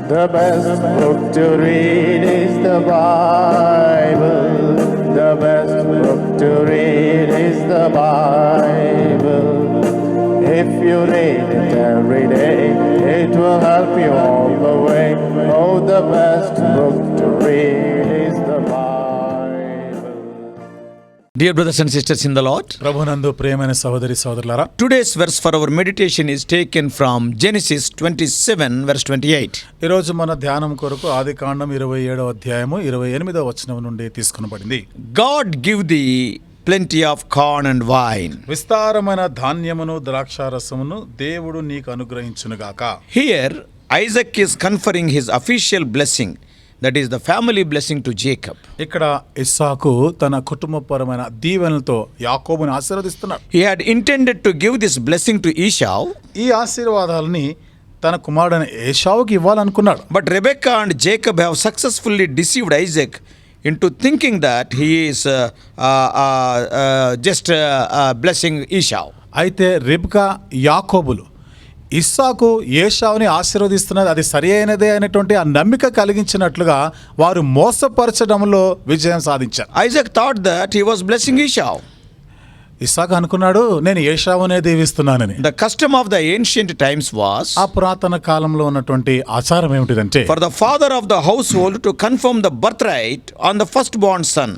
The best book to read is the Bible. The best book to read is the Bible. If you read it every day, it will help you all the way. Oh, the best book to read is the Bible. Dear brothers and sisters in the Lord, ప్రభునందు ప్రియమైన సహోదరి సహోదరులారా, today's verse for our meditation is taken from Genesis 27 verse 28. ఈ రోజు మన ధ్యానం కొరకు ఆదికాండం 27వ అధ్యాయము 28వ వచనం నుండి తీసుకొనబడింది. God give thee plenty of corn and wine. విస్తారమైన ధాన్యమును ద్రాక్షారసమును దేవుడు నీకు అనుగ్రహించునుగాక. Here Isaac is conferring his official blessing, that is the family blessing to Jacob. ఇక్కడ ఇస్సాకు తన కుటుంబపరమైన దీవెనలతో యాకోబుని ఆశీర్వదిస్తున్నాడు. He had intended to give this blessing to Esau, ఈ ఆశీర్వాదాలని తన కుమారుడైన ఏశావుకి ఇవ్వాలనుకున్నాడు. but Rebekah and Jacob have successfully deceived Isaac into thinking that he is just blessing Esau. అయితే రిబ్కా యాకోబులు ఇస్సాకు ఏశావుని ఆశీర్వదిస్తున్నది అది సరి అయినదే అనేటువంటి ఆ నమ్మిక కలిగించినట్లుగా వారు మోసపరచడంలో విజయం సాధించారు. Isaac thought that he was blessing Esau. ఇస్సాకు అనుకున్నాడు నేను ఏశావునే దీవిస్తున్నానని. The custom of the ancient times was ఆ పురాతన కాలంలో ఉన్నటువంటి ఆచారం ఏమిటిదంటే for the father of the household to confirm the birthright on the firstborn son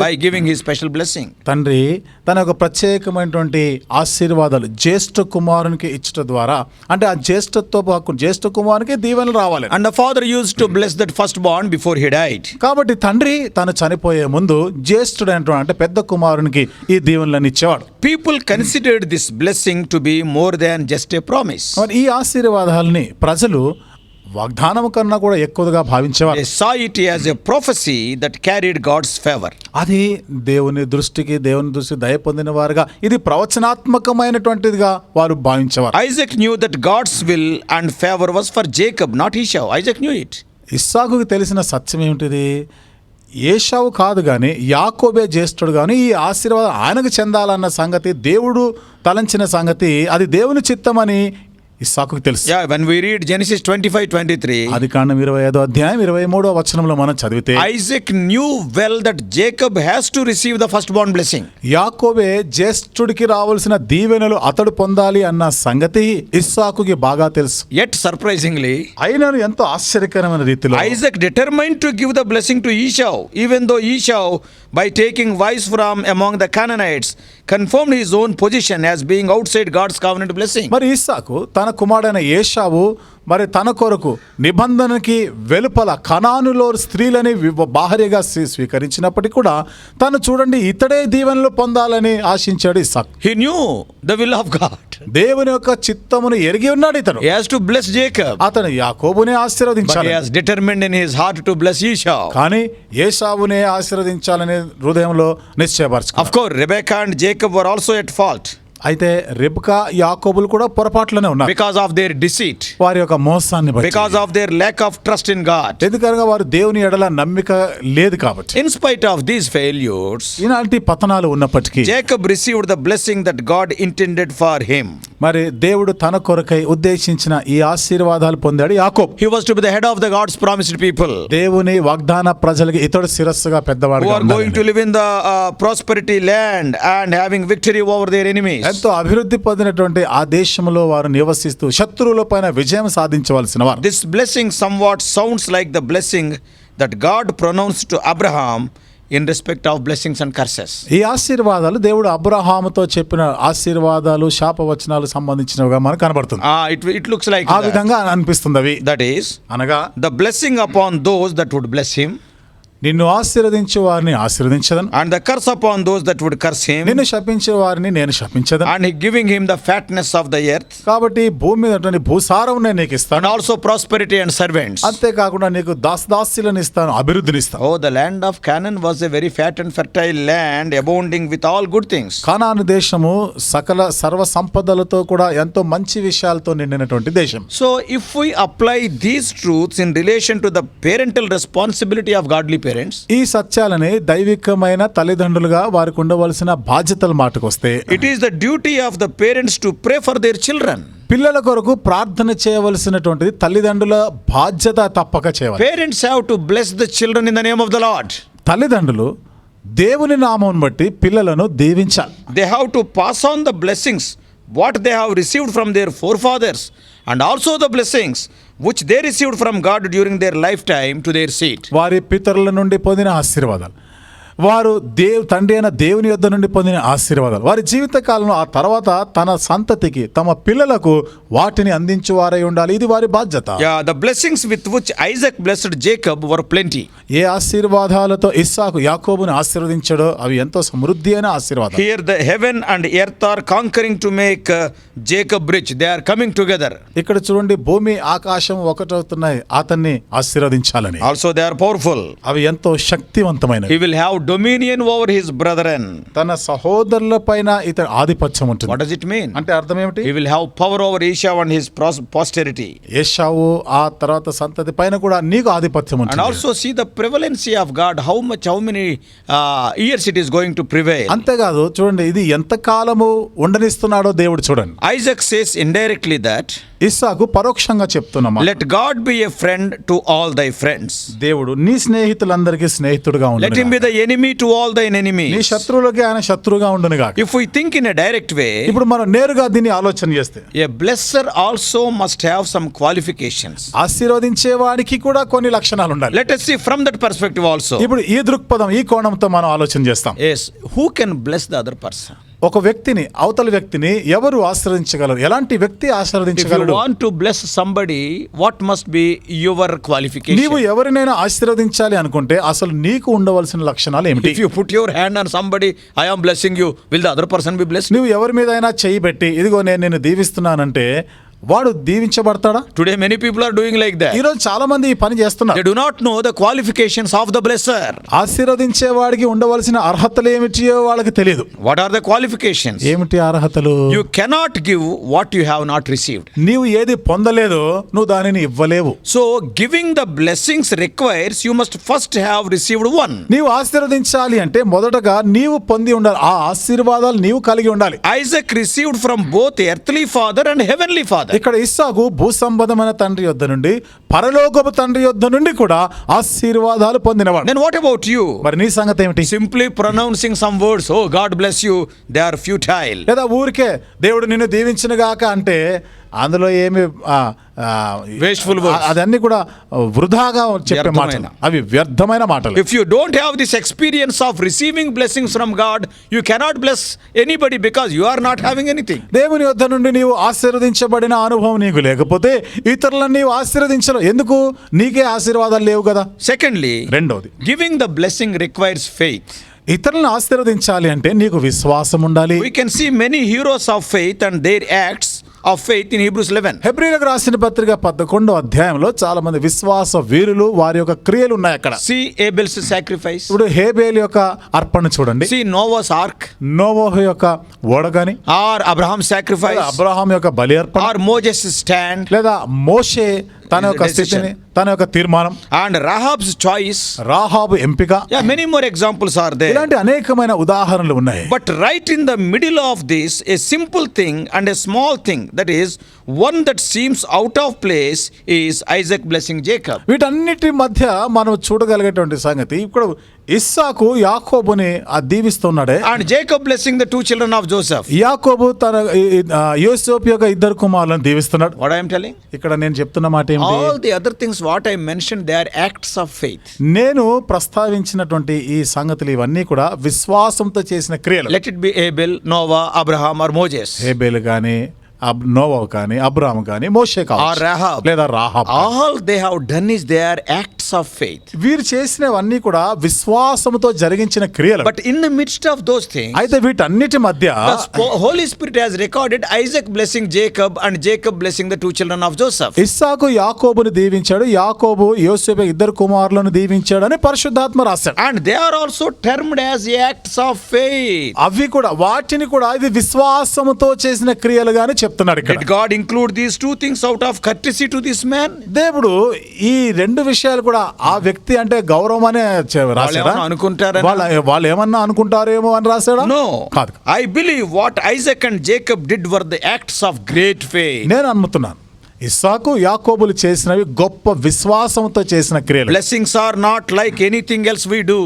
by giving his special blessing. తండ్రి తన యొక్క ప్రత్యేకమైనటువంటి ఆశీర్వాదాలు జ్యేష్ఠ కుమారునికి ఇచ్చట ద్వారా, అంటే ఆ జ్యేష్ఠ కుమారునికి దీవెనలు రావాలి. And the father used to bless that firstborn before he died. కాబట్టి తండ్రి తను చనిపోయే ముందు జ్యేష్ఠుడైనటువంటి అంటే పెద్ద కుమారునికి ఈ దీవెనలను ఇచ్చేవాడు. People considered this blessing to be more than just a promise. మరి ఈ ఆశీర్వాదాలని ప్రజలు వాగ్దానం కన్నా కూడా ఎక్కువగా భావించేవారు. They saw it as a prophecy that carried God's favor. అది దేవుని దృష్టి దయ పొందిన వారుగా ఇది ప్రవచనాత్మకమైనటువంటిదిగా వారు భావించేవారు. Isaac knew that God's will and favor was for Jacob, not Esau. Isaac knew it. ఇస్సాకుకి తెలిసిన సత్యం ఏమిటిది? ఏశావు కాదు కానీ యాకోబే జ్యేష్ఠుడు కానీ ఈ ఆశీర్వాదం ఆయనకు చెందాలన్న సంగతి, దేవుడు తలంచిన సంగతి, అది దేవుని చిత్తమని ఇస్సాకుకు తెలుసు. Yeah, when we read Genesis 25:23, ఆదికాండం 25వ అధ్యాయం 23వ వచనంలో మనం చదివితే Isaac knew well that Jacob has to receive the firstborn blessing. యాకోబే జ్యేష్ఠుడికి రావాల్సిన దీవెనలు అతడు పొందాలి అన్న సంగతి ఇస్సాకుకి బాగా తెలుసు. Yet surprisingly, అయినను ఎంతో ఆశ్చర్యకరమైన రీతిలో Isaac determined to give the blessing to Esau, even though Esau, by taking wives from among the Canaanites, confirmed his own position as being outside God's covenant blessing. మరి ఇస్సాకు తన కుమారుడైన ఏశావు మరి తన కొరకు నిబంధనకి వెలుపల కనానులో స్త్రీలని భార్యగా స్వీకరించినప్పటికీ కూడా తను చూడండి ఇతడే దీవెనలు పొందాలని ఆశించాడు ఇస్సాకు. He knew the will of God. దేవుని యొక్క చిత్తమును ఎరిగి ఉన్నాడు ఇతను. He has to bless Jacob. అతను యాకోబునే But ఆశీర్వదించాలి. he has determined in his heart to bless Esau. కానీ ఏశావునే ఆశీర్వదించాలనే హృదయంలో నిశ్చయపరచుకున్నాడు. Of course, Rebekah and Jacob were also at fault అయితే రిబ్కా యాకోబులు కూడా పొరపాట్లోనే ఉన్నారు. because of their deceit, వారి యొక్క మోసాన్ని బట్టి, because of their lack of trust in God. ఎందుకనగా వారు దేవుని ఎడల నమ్మిక లేదు కాబట్టి. In spite of these failures, ఇలాంటి పతనాలు ఉన్నప్పటికీ Jacob received the blessing that God intended for him. మరి దేవుడు తన కొరకై ఉద్దేశించిన ఈ ఆశీర్వాదాలు పొందాడు యాకోబు. He was to be the head of the God's promised people, దేవుని వాగ్దాన ప్రజలకి ఇతడు శిరస్సుగా who పెద్దవాడుగా are going to live in the prosperity land and having victory over their enemies. ఎంతో అభివృద్ధి పొందినటువంటి ఆ దేశంలో వారు నివసిస్తూ శత్రువుల పైన విజయం సాధించవలసిన వారు. This blessing somewhat sounds like the blessing that God pronounced to Abraham in respect of blessings and curses. ఈ ఆశీర్వాదాలు దేవుడు అబ్రహాముతో చెప్పిన ఆశీర్వాదాలు శాపవచనాలు సంబంధించినవిగా మనకు కనబడుతుంది. It looks like ఆ విధంగా అనిపిస్తుంది అవి. that is అనగా the blessing upon those that would bless him, నిన్ను ఆశీర్వదించే వారిని ఆశీర్వదించదను, and the curse upon those that would curse him, నిన్ను శపించే వారిని నేను శపించదను, and he giving him the fatness of the earth, కాబట్టి భూమి మీద ఉన్నటువంటి భూసారం నేను నీకు and ఇస్తాను, also prosperity and servants. అంతేకాకుండా నీకు దాసదాస్యులను ఇస్తాను, అభివృద్ధిని ఇస్తాను. Oh, the land of Canaan was a very fat and fertile land, abounding with all good things. Canaan దేశము సకల సర్వ సంపదలతో కూడా ఎంతో మంచి విషయాలతో నిండినటువంటి దేశం. So if we apply these truths in relation to the parental responsibility of godly parents, ఈ సత్యాలని దైవికమైన తల్లిదండ్రులుగా వారికి ఉండవలసిన బాధ్యతల మాటకు వస్తే, it is the duty of the parents to pray for their children. పిల్లల కొరకు ప్రార్థన చేయవలసినటువంటిది తల్లిదండ్రుల బాధ్యత, తప్పక చేయాలి. Parents have to bless the children in the name of the Lord. తల్లిదండ్రులు దేవుని నామం బట్టి పిల్లలను దీవించాలి. They have to pass on the blessings what they have received from their forefathers, and also the blessings which they received from God during their lifetime to their seed. వారి పితరుల నుండి పొందిన ఆశీర్వాదాలు, వారు తండ్రి అయిన దేవుని యొద్ద నుండి పొందిన ఆశీర్వాదాలు, వారి జీవిత కాలంలో ఆ తర్వాత తన సంతతికి, తమ పిల్లలకు వాటిని అందించువారై ఉండాలి. ఇది వారి బాధ్యత. Yeah, the blessings with which Isaac blessed Jacob were plenty. ఏ ఆశీర్వాదాలతో ఇస్సాకు యాకోబును ఆశీర్వదించాడో అవి ఎంతో సమృద్ధి అయిన ఆశీర్వాదం. Here the heaven and earth are conquering to make Jacob rich. They are coming together. ఇక్కడ చూడండి, భూమి ఆకాశం ఒకటవుతున్నాయి అతన్ని ఆశీర్వదించాలని. Also they are powerful. అవి ఎంతో శక్తివంతమైనవి. He will have dominion over his brethren. తన సహోదరుల పైన ఇతని ఆధిపత్యం ఉంటుంది. What does it mean? అంటే అర్థం ఏమిటి? He will have power over Esau and his posterity. ఏశావు ఆ తర్వాత సంతతి పైన కూడా నీకు ఆధిపత్యం And ఉంటుంది. also see the prevalency of God, how many years it is going to prevail. అంతేకాదు, చూడండి ఇది ఎంత కాలము ఉండనిస్తున్నాడో దేవుడు చూడండి. Isaac says indirectly that ఇస్సాకు పరోక్షంగా చెప్తున్నమా, let God be a friend to all thy friends. దేవుడు నీ స్నేహితులందరికీ స్నేహితుడుగా Let him be ఉండును. the enemy to all thine నీ enemies. శత్రువులకి ఆయన శత్రువుగా ఉండునుగా. If we think in a direct way, ఇప్పుడు మనం నేరుగా దీన్ని ఆలోచన చేస్తే, a blesser also must have some qualifications. ఆశీర్వదించే వాడికి కూడా కొన్ని లక్షణాలు ఉండాలి. Let us see from that perspective also. ఇప్పుడు ఈ దృక్పథం, ఈ కోణంతో మనం ఆలోచన చేస్తాం. Yes, who can bless the other person? ఒక వ్యక్తిని, అవతల వ్యక్తిని ఎవరు ఆశీర్వదించగలరు? ఎలాంటి వ్యక్తి If you ఆశీర్వదించగలడు? want to bless somebody, what must be your qualification? నీవు ఎవరినైనా ఆశీర్వదించాలి అనుకుంటే అసలు నీకు ఉండవలసిన లక్షణాలు ఏమిటి? If you put your hand on somebody, I am blessing you, will the other person be blessed? నువ్వు ఎవరి మీదైనా చెయ్యి పెట్టి ఇదిగో నేను నిన్ను దీవిస్తున్నానంటే వాడు దీవించబడతాడా? Today many people are doing like that. ఈరోజు చాలా మంది ఈ పని They చేస్తున్నారు. do not know the qualifications of the blesser. ఆశీర్వదించే వాడికి ఉండవలసిన అర్హతలు ఏమిటియో వాళ్ళకి తెలియదు. What are the qualifications? ఏమిటి అర్హతలు? You cannot give what you have not received. నీవు ఏది పొందలేదో నువ్వు దానిని ఇవ్వలేవు. So giving the blessings requires you must first have received one. నీవు ఆశీర్వదించాలి అంటే మొదటగా నీవు పొంది ఉండాలి. ఆ ఆశీర్వాదాలు నీవు కలిగి ఉండాలి. Isaac received from both earthly father and heavenly father. ఇక్కడ ఇస్సాకు భూ సంబంధమైన తండ్రి యొద్ద నుండి, పరలోకపు తండ్రి యొద్ద నుండి కూడా ఆశీర్వాదాలు పొందినవాడు. Then what about you? మరి నీ సంగతి ఏమిటి? Simply pronouncing some words, oh God bless you, they are futile. లేదా ఊరికే దేవుడు నిన్ను దీవించిన గాక అంటే అందులో ఏమి Wasteful words. అదన్నీ కూడా వృధాగా చెప్పే వ్యర్థమైన. మాటలు, అవి వ్యర్థమైన మాటలు. If you don't have this experience of receiving blessings from God, you cannot bless anybody because you are not having anything. దేవుని యొద్ద నుండి నీవు ఆశీర్వదించబడిన అనుభవం నీకు లేకపోతే ఇతరులను నీవు ఆశీర్వదించలేవు. ఎందుకు? నీకే ఆశీర్వాదాలు లేవు కదా. Secondly, రెండోది, giving the blessing requires faith. ఇతరులను ఆశీర్వదించాలి అంటే నీకు విశ్వాసం ఉండాలి. We can see many heroes of faith and their acts of faith in Hebrews 11. హెబ్రీయులకు రాసిన పత్రిక 11వ అధ్యాయంలో చాలా మంది విశ్వాస వీరులు, వారి యొక్క క్రియలు ఉన్నాయి అక్కడ. See Abel's sacrifice. ఇప్పుడు హేబేలు యొక్క అర్పణ చూడండి, See Noah's ark. నోవహు యొక్క ఓడగాని, Or Abraham's sacrifice. అబ్రహాం యొక్క బలి అర్పణ, Or Moses' stand. లేదా మోషే తన యొక్క స్థితిని, తన యొక్క తీర్మానం, And Rahab's choice. రాహాబు ఎంపిక, Yeah, many more examples are there. ఇలాంటి అనేకమైన ఉదాహరణలు ఉన్నాయి. But right in the middle of this, a simple thing and a small thing, that is one that seems out of place, is Isaac blessing Jacob. వీటన్నిటి మధ్య మనం చూడగలిగేటువంటి సంగతి, ఇప్పుడు ఇస్సాకు యాకోబుని దీవిస్తున్నాడే, And Jacob blessing the two children of Joseph. యాకోబు తన యోసేపు యొక్క ఇద్దరు కుమారులను దీవిస్తున్నాడు. What I am telling? ఇక్కడ నేను చెప్తున్న మాట ఏమిటి? All the other things what I mentioned, they are acts of faith. నేను ప్రస్తావించినటువంటి ఈ సంగతులు ఇవన్నీ కూడా విశ్వాసంతో చేసిన క్రియలు. Let it be Abel, Noah, Abraham or Moses. హేబేలు కానీ, నోవా కానీ, అబ్రాహాము కానీ, మోషే Or కావచ్చు, Rahab. లేదా Rahab. All they have done is they are acts of faith. వీరు చేసినవన్నీ కూడా విశ్వాసముతో జరిగించిన క్రియలు. But in the midst of those things, అయితే వీటన్నిటి మధ్య the Holy Spirit has recorded Isaac blessing Jacob and Jacob blessing the two children of Joseph. ఇస్సాకు యాకోబుని దీవించాడు, యాకోబు యోసేపు ఇద్దరు కుమారులను దీవించాడు అని పరిశుద్ధాత్మ రాశాడు. And they are also termed as acts of faith. అవి కూడా, వాటిని కూడా ఇది విశ్వాసముతో చేసిన క్రియలుగానే చెప్తున్నాడు ఇక్కడ. Did God include these two things out of courtesy to this man? దేవుడు ఈ రెండు విషయాలు కూడా ఆ వ్యక్తి అంటే గౌరవం అనే రాశాడా? ఏమన్నా అనుకుంటారా? వాళ్ళు ఏమన్నా అనుకుంటారేమో అని రాశాడా? No. కాదు. I believe what Isaac and Jacob did were the acts of great faith. నేను నమ్ముతున్నాను ఇస్సాకు యాకోబులు చేసినవి గొప్ప విశ్వాసంతో చేసిన క్రియలు. Blessings are not like anything else we do.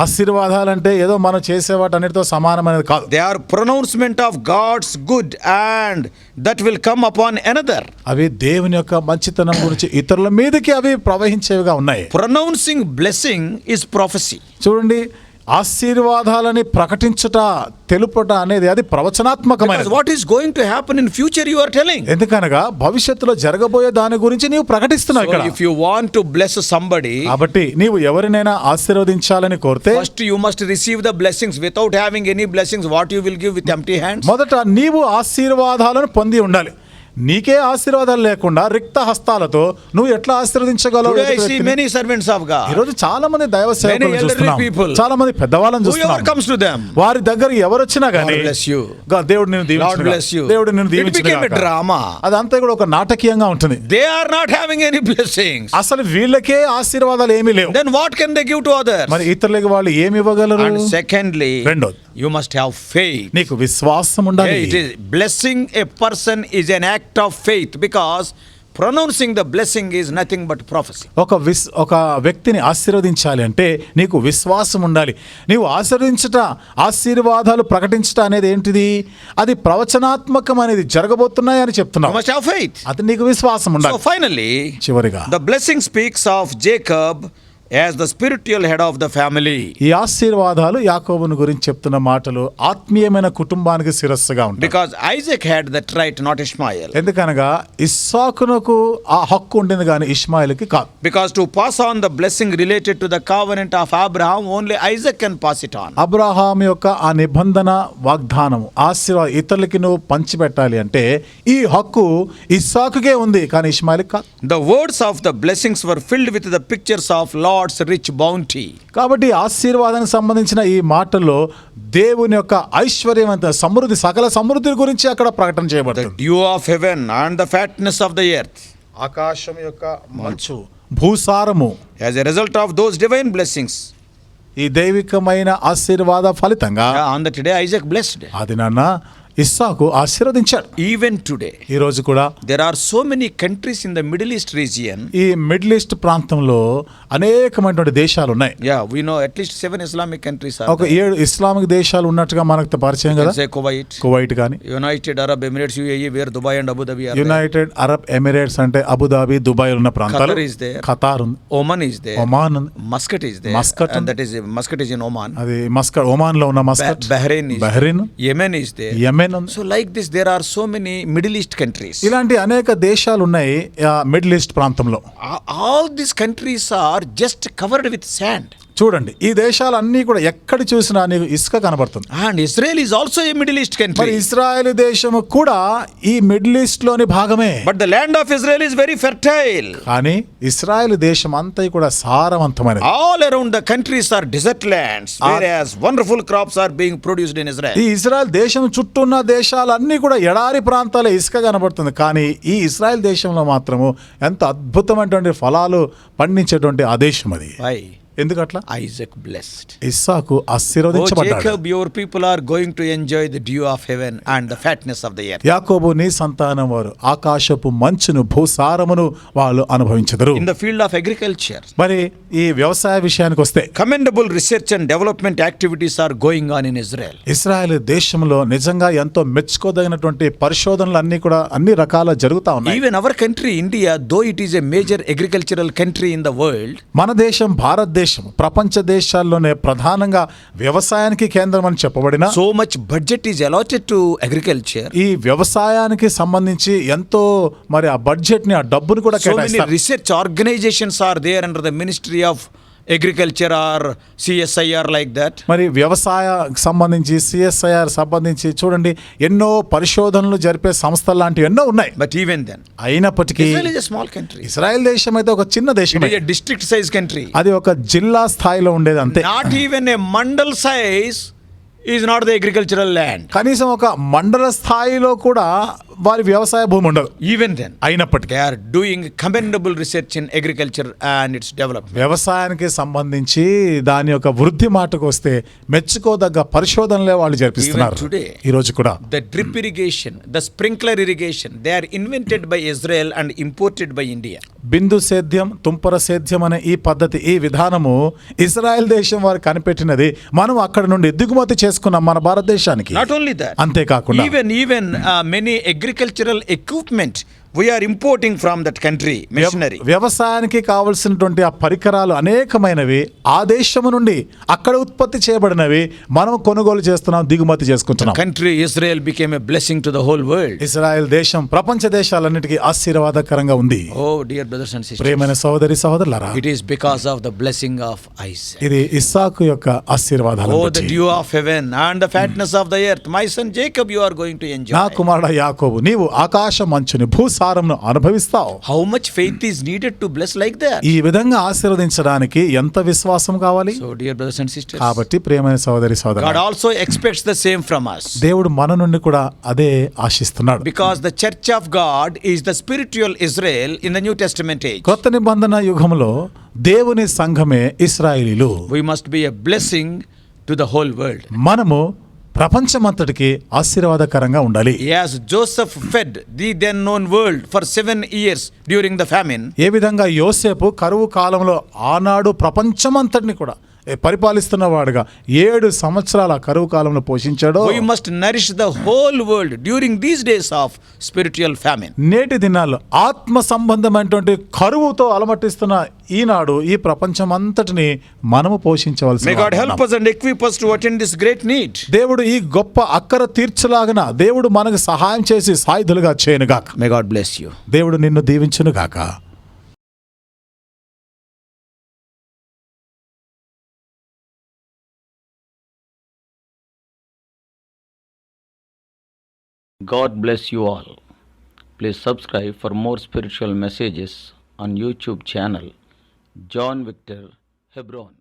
ఆశీర్వాదాలంటే ఏదో మనం చేసేవాటన్నిటితో సమానమైనది కాదు. They are pronouncement of God's good and that will come upon another. అవి దేవుని యొక్క మంచితనం గురించి ఇతరుల మీదకి అవి ప్రవహించేవిగా ఉన్నాయి. Pronouncing blessing is prophecy. చూడండి, ఆశీర్వాదాలని ప్రకటించుట తెలుపుట అనేది అది ప్రవచనాత్మకమైనది. Because what is going to happen in future you are telling. ఎందుకనగా భవిష్యత్తులో జరగబోయే దాని గురించి నీవు ప్రకటిస్తున్నావు ఇక్కడ. So if you want to bless somebody, కాబట్టి నీవు ఎవరినైనా ఆశీర్వదించాలని కోరితే first you must receive the blessings. Without having any blessings, what you will give with empty hands? మొదట నీవు ఆశీర్వాదాలను పొంది ఉండాలి. నీకే ఆశీర్వాదాలు లేకుండా రిక్త హస్తాలతో నువ్వు ఎట్లా ఆశీర్వదించగలవు? Today I see many servants of God. ఈ రోజు చాలా మంది దైవ సేవకులను elderly చూస్తున్నాం. people. చాలా మంది పెద్దవాళ్ళని Whoever చూస్తున్నాం. comes to them, వారి దగ్గర ఎవరు వచ్చినా గానీ God bless you. దేవుడు నిన్ను God bless you. దీవించును. దేవుడు నిన్ను It became a drama. అదంతా కూడా ఒక నాటకీయంగా ఉంటుంది. They are not having any blessings. అసలు వీళ్ళకే ఆశీర్వాదాలు ఏమీ లేవు. Then what can they give to others? మరి ఇతరులకి వాళ్ళు ఏమి ఇవ్వగలరు? And secondly, రెండోది, you must have faith. నీకు విశ్వాసం ఉండాలి. It is blessing a person is an act of faith because pronouncing the blessing is nothing but prophecy. ఒక వ్యక్తిని ఆశీర్వదించాలి అంటే నీకు విశ్వాసం ఉండాలి. నీవు ఆశీర్వాదాలు ప్రకటించట అనేది ఏంటిది? అది ప్రవచనాత్మకం అనేది జరగబోతున్నాయి అని You చెప్తున్నావు. must have faith. అది నీకు విశ్వాసం So ఉండాలి. finally, చివరిగా the blessing speaks of Jacob as the spiritual head of the family. ఈ ఆశీర్వాదాలు యాకోబును గురించి చెప్తున్న మాటలు ఆత్మీయమైన కుటుంబానికి శిరస్సుగా ఉంటాయి. Because Isaac had that right, not Ishmael. ఎందుకనగా ఇస్సాకునకు ఆ హక్కు ఉండింది కానీ ఇష్మాయిల్కి కాదు. Because to pass on the blessing related to the covenant of Abraham, only Isaac can pass it on. Abraham యొక్క ఆ నిబంధన వాగ్దానం ఆశీర్వాదం ఇతరులకి నువ్వు పంచిపెట్టాలి అంటే ఈ హక్కు ఇస్సాకుకే ఉంది కానీ ఇష్మాయిల్కి కాదు. The words of the blessings were filled with the pictures of Lord's rich bounty. కాబట్టి ఆశీర్వాదానికి సంబంధించిన ఈ మాటల్లో దేవుని యొక్క ఐశ్వర్యవంత సమృద్ధి, సకల సమృద్ధి గురించి అక్కడ ప్రకటన The చేయబడుతుంది. dew of heaven and the fatness of the earth. ఆకాశం యొక్క మంచు, భూసారము. As a result of those divine blessings, ఈ దైవికమైన ఆశీర్వాద ఫలితంగా on that day Isaac blessed. అది నాన్న ఇస్సాకు ఆశీర్వదించాడు. Even today, ఈ రోజు కూడా there are so many countries in the Middle East region. ఈ మిడిల్ ఈస్ట్ ప్రాంతంలో అనేకమైనటువంటి దేశాలు ఉన్నాయి. Yeah, we know at least 7 Islamic countries are ఒక 7 ఇస్లామిక్ దేశాలు ఉన్నట్టుగా మనకు పరిచయం కదా. say Kuwait, కువైట్ కానీ, United Arab Emirates UAE, where Dubai and Abu Dhabi are there. United Arab Emirates అంటే అబుదాబి, దుబాయ్ ఉన్న ప్రాంతాలు. Qatar is there. ఖతార్ ఉంది, Oman is there. ఒమాన్ ఉంది, Muscat is there. Muscat And that is Muscat is in Oman. అది Muscat, Oman లో ఉన్న Muscat. Bahrain is Bahrain, there. Yemen is there. Yemen ఉంది. So like this there are so many Middle East countries. ఇలాంటి అనేక దేశాలు ఉన్నాయి middle east ప్రాంతంలో. All these countries are just covered with sand. చూడండి, ఈ దేశాలన్నీ కూడా ఎక్కడ చూసినా నీకు ఇసుక కనబడుతుంది. And Israel is also a Middle East మరి country. ఇశ్రాయేలు దేశము కూడా ఈ మిడిల్ ఈస్ట్ లోని భాగమే. But the land of Israel is very fertile. కానీ ఇశ్రాయేలు దేశం అంతా కూడా సారవంతమైనది. All around the countries are desert lands, whereas wonderful crops are being produced in Israel. ఈ ఇజ్రాయెల్ దేశం చుట్టూ ఉన్న దేశాలన్నీ కూడా ఎడారి ప్రాంతాల ఇసుక కనబడుతుంది. కానీ ఈ ఇజ్రాయెల్ దేశంలో మాత్రము ఎంత అద్భుతమైనటువంటి ఫలాలు పండించేటువంటి ఆ దేశం అది. Why? ఎందుకట్లా? Isaac blessed. Isaac Oh ఆశీర్వదించబడ్డాడు. Jacob, your people are going to enjoy the dew of heaven and the fatness of the earth. యాకోబు నీ సంతానం వారు ఆకాశపు మంచును, భూసారమును వాళ్ళు అనుభవించెదరు. In the field of agriculture, మరి ఈ వ్యవసాయ విషయానికి వస్తే commendable research and development activities are going on in Israel. Israel దేశంలో నిజంగా ఎంతో మెచ్చుకోదగినటువంటి పరిశోధనలు అన్ని కూడా అన్ని రకాల జరుగుతా ఉన్నాయి. Even our country, India, though it is a major agricultural country in the world, మన దేశం భారతదేశం ప్రపంచ దేశాల్లోనే ప్రధానంగా వ్యవసాయానికి కేంద్రం అని చెప్పబడిన so much budget is allotted to agriculture. ఈ వ్యవసాయానికి సంబంధించి ఎంతో మరి ఆ బడ్జెట్ ని, ఆ డబ్బుని కూడా So many కేటాయిస్తారు. research organizations are there under the Ministry of Agriculture or CSIR like that. మరి వ్యవసాయ సంబంధించి సిఎస్ఐఆర్ సంబంధించి చూడండి ఎన్నో పరిశోధనలు జరిపే సంస్థలు లాంటివి ఎన్నో ఉన్నాయి. But even then, అయినప్పటికీ Israel is a small country. Israel దేశం అయితే ఒక చిన్న It దేశమే. is a district size country. అది ఒక జిల్లా స్థాయిలో ఉండేది అంతే. Not even a mandal size is not the agricultural land. కనీసం ఒక మండల స్థాయిలో కూడా వారి వ్యవసాయ భూమి ఉండదు. Even then, అయినప్పటికీ they are doing commendable research in agriculture and its development. వ్యవసాయానికి సంబంధించి దాని యొక్క వృద్ధి మాటకు వస్తే మెచ్చుకోదగ్గ పరిశోధనలే వాళ్ళు జరిపిస్తున్నారు. Even today, ఈ రోజు కూడా the drip irrigation, the sprinkler irrigation, they are invented by Israel and imported by India. బిందు సేద్యం, తుంపర సేద్యం అనే ఈ పద్ధతి, ఈ విధానము ఇజ్రాయెల్ దేశం వారు కనిపెట్టినది, మనం అక్కడ నుండి దిగుమతి చేసుకున్నాం మన భారతదేశానికి. Not only that, అంతేకాకుండా even many agricultural equipment we are importing from that country, machinery. వ్యవసాయానికి కావలసినటువంటి ఆ పరికరాలు అనేకమైనవి ఆ దేశము నుండి అక్కడ ఉత్పత్తి చేయబడినవి మనం కొనుగోలు చేస్తున్నాం, దిగుమతి చేసుకుంటున్నాం. Country Israel became a blessing to the whole world. Israel దేశం ప్రపంచ దేశాలన్నిటికీ ఆశీర్వాదకరంగా ఉంది. Oh dear brothers and sisters, ప్రియమైన సహోదరి సహోదరులారా, it is because of the blessing of Isaac. ఇది ఇస్సాకు యొక్క ఆశీర్వాదాలు. Oh, the dew of heaven and the fatness of the earth, my son Jacob, you are going to enjoy. నా కుమారుడు యాకోబు, నీవు ఆకాశ మంచుని భూసారమును అనుభవిస్తావు. How much faith is needed to bless like that? ఈ విధంగా ఆశీర్వదించడానికి ఎంత విశ్వాసం కావాలి? So dear brothers and sisters, కాబట్టి ప్రియమైన సహోదరి God సహోదరులారా, also expects the same from us. దేవుడు మన నుండి కూడా అదే ఆశిస్తున్నాడు. Because the church of God is the spiritual Israel in the New Testament age. కొత్త నిబంధన యుగంలో దేవుని సంఘమే ఇశ్రాయేలీలు. We must be a blessing to the whole world. మనము ప్రపంచమంతటికి ఆశీర్వాదకరంగా ఉండాలి. As Joseph fed the then known world for 7 years during the famine, ఏ విధంగా యోసేపు కరువు కాలంలో ఆనాడు ప్రపంచమంతటిని కూడా పరిపాలిస్తున్న వాడుగా 7 సంవత్సరాల కరువు కాలంలో పోషించాడో, we must nourish the whole world during these days of spiritual famine. నేటి దినాల్లో ఆత్మ సంబంధమైనటువంటి కరువుతో అలమటిస్తున్న ఈనాడు ఈ ప్రపంచమంతటిని మనము పోషించవలసి. May God help us and equip us to attend this great need. దేవుడు ఈ గొప్ప అక్కర తీర్చలాగన దేవుడు మనకు సహాయం చేసి సాయుధులుగా చేయనుగాక. May God bless you. దేవుడు నిన్ను దీవించునుగాక. God bless you all. Please subscribe for more spiritual messages on YouTube channel John Victor Hebron.